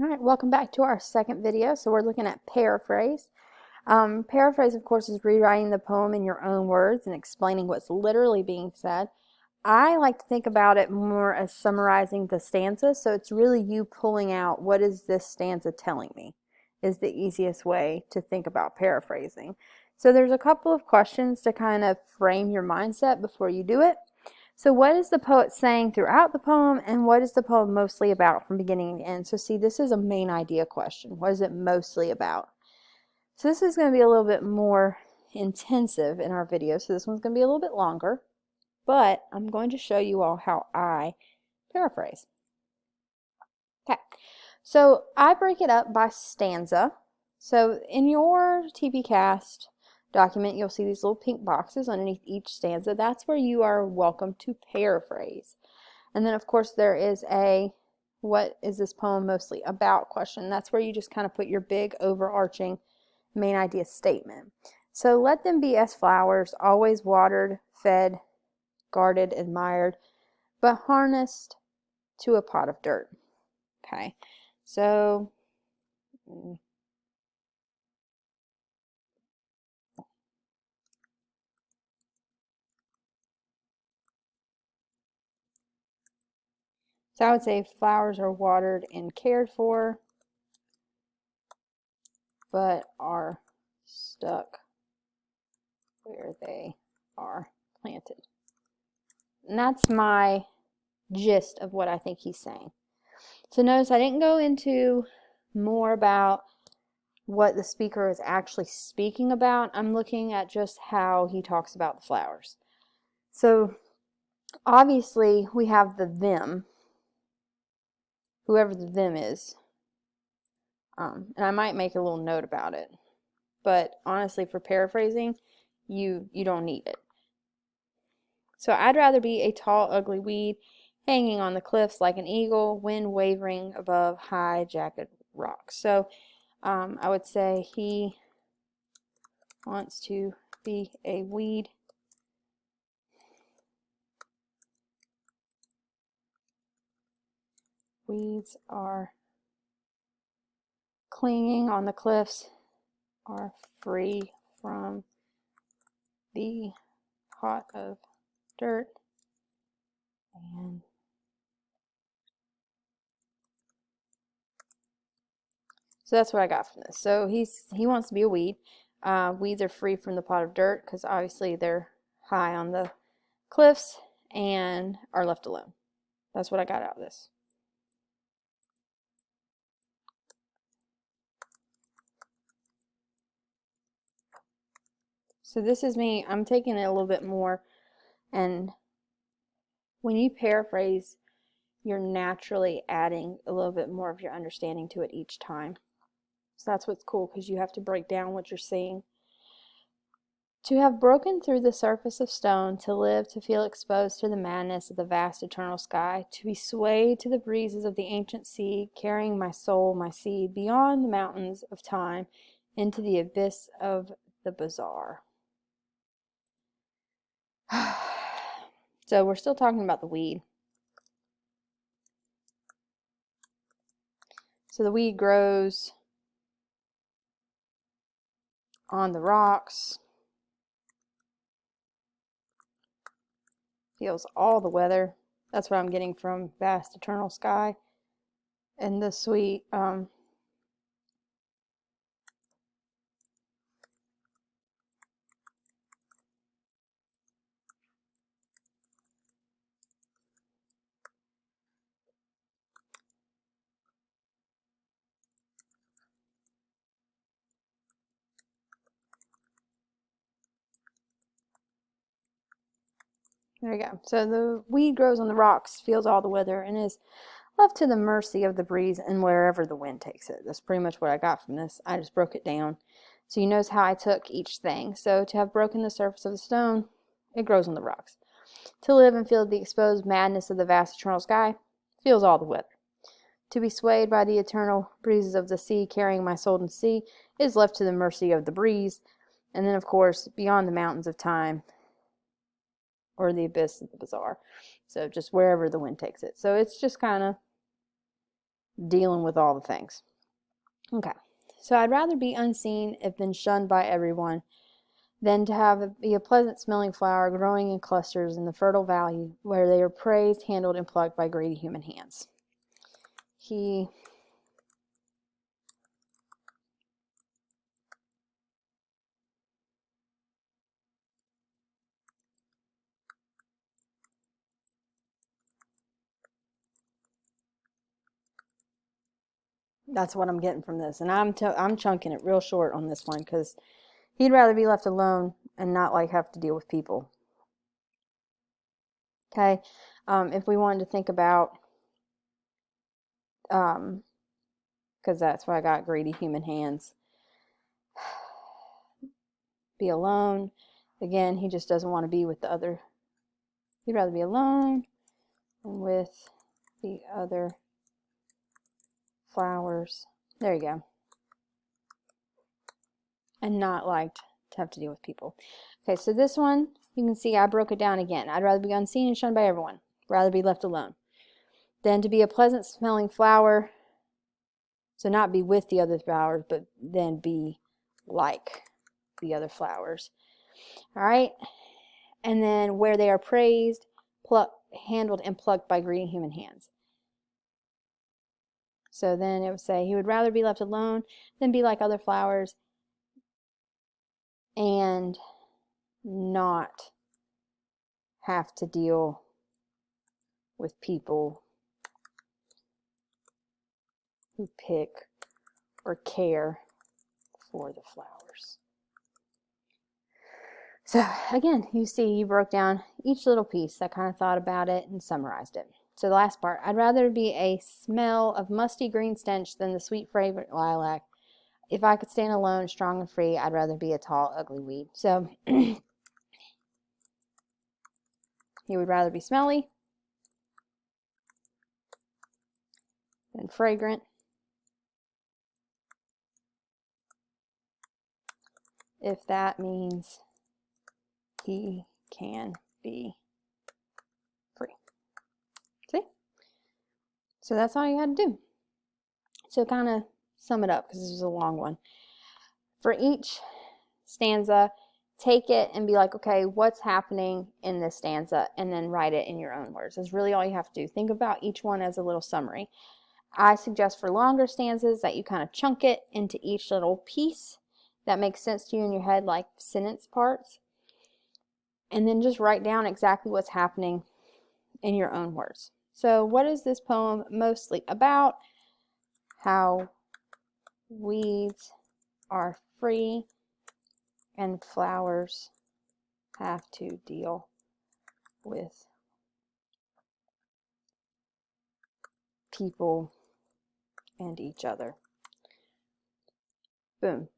All right, welcome back to our second video. So we're looking at paraphrase. Paraphrase, of course, is rewriting the poem in your own words and explaining what's literally being said. I like to think about it more as summarizing the stanza. So it's really you pulling out what is this stanza telling me is the easiest way to think about paraphrasing. So there's a couple of questions to kind of frame your mindset before you do it. So what is the poet saying throughout the poem, and what is the poem mostly about from beginning to end? So see, this is a main idea question. What is it mostly about? So this is going to be a little bit more intensive in our video, so this one's going to be a little bit longer, but I'm going to show you all how I paraphrase. Okay, so I break it up by stanza. So in your TPCASTT document, you'll see these little pink boxes underneath each stanza. That's where you are welcome to paraphrase. And then, of course, there is a what is this poem mostly about question. That's where you just kind of put your big overarching main idea statement. So let them be as flowers, always watered, fed, guarded, admired, but harnessed to a pot of dirt. Okay, so I would say flowers are watered and cared for, but are stuck where they are planted. And that's my gist of what I think he's saying. So notice I didn't go into more about what the speaker is actually speaking about. I'm looking at just how he talks about the flowers. So obviously we have the them, whoever the them is. And I might make a little note about it. But honestly, for paraphrasing, you don't need it. So I'd rather be a tall, ugly weed hanging on the cliffs like an eagle, wind wavering above high, jagged rocks. So I would say he wants to be a weed weeds are clinging on the cliffs, are free from the pot of dirt, and so that's what I got from this. So he wants to be a weed. Weeds are free from the pot of dirt because obviously they're high on the cliffs and are left alone. That's what I got out of this. So this is me. I'm taking it a little bit more, and when you paraphrase, you're naturally adding a little bit more of your understanding to it each time. So that's what's cool, because you have to break down what you're seeing. To have broken through the surface of stone, to live, to feel exposed to the madness of the vast eternal sky, to be swayed to the breezes of the ancient sea, carrying my soul, my seed, beyond the mountains of time, into the abyss of the bizarre. So we're still talking about the weed. So the weed grows on the rocks, feels all the weather. That's what I'm getting from vast eternal sky. And the sweet there we go. So the weed grows on the rocks, feels all the weather, and is left to the mercy of the breeze and wherever the wind takes it. That's pretty much what I got from this. I just broke it down. So you notice how I took each thing. So to have broken the surface of the stone, it grows on the rocks. To live and feel the exposed madness of the vast eternal sky, feels all the weather. To be swayed by the eternal breezes of the sea, carrying my soul in sea, is left to the mercy of the breeze. And then, of course, beyond the mountains of time, or the abyss of the bizarre. So just wherever the wind takes it. So it's just kind of dealing with all the things. Okay, so I'd rather be unseen if been shunned by everyone than to be a pleasant smelling flower growing in clusters in the fertile valley where they are praised, handled, and plucked by greedy human hands. That's what I'm getting from this, and I'm chunking it real short on this one because he'd rather be left alone and not like have to deal with people. Okay, if we wanted to think about, because that's why I got greedy human hands. Be alone. Again, he just doesn't want to be with the other. He'd rather be alone and with the other flowers. There you go. And not like to have to deal with people. Okay, so this one, you can see I broke it down again. I'd rather be unseen and shunned by everyone. Rather be left alone than to be a pleasant smelling flower. So not be with the other flowers, but then be like the other flowers. All right. And then where they are praised, handled, and plucked by greedy human hands. So then it would say he would rather be left alone than be like other flowers and not have to deal with people who pick or care for the flowers. So again, you see you broke down each little piece. I kind of thought about it and summarized it. So the last part, I'd rather be a smell of musty green stench than the sweet fragrant lilac. If I could stand alone, strong and free, I'd rather be a tall, ugly weed. So he would rather be smelly than fragrant. If that means he can be free. See? So that's all you had to do. So kind of sum it up because this is a long one. For each stanza, take it and be like, okay, what's happening in this stanza? And then write it in your own words. That's really all you have to do. Think about each one as a little summary. I suggest for longer stanzas that you kind of chunk it into each little piece that makes sense to you in your head, like sentence parts. And then just write down exactly what's happening in your own words. So what is this poem mostly about? How weeds are free and flowers have to deal with people and each other. Boom.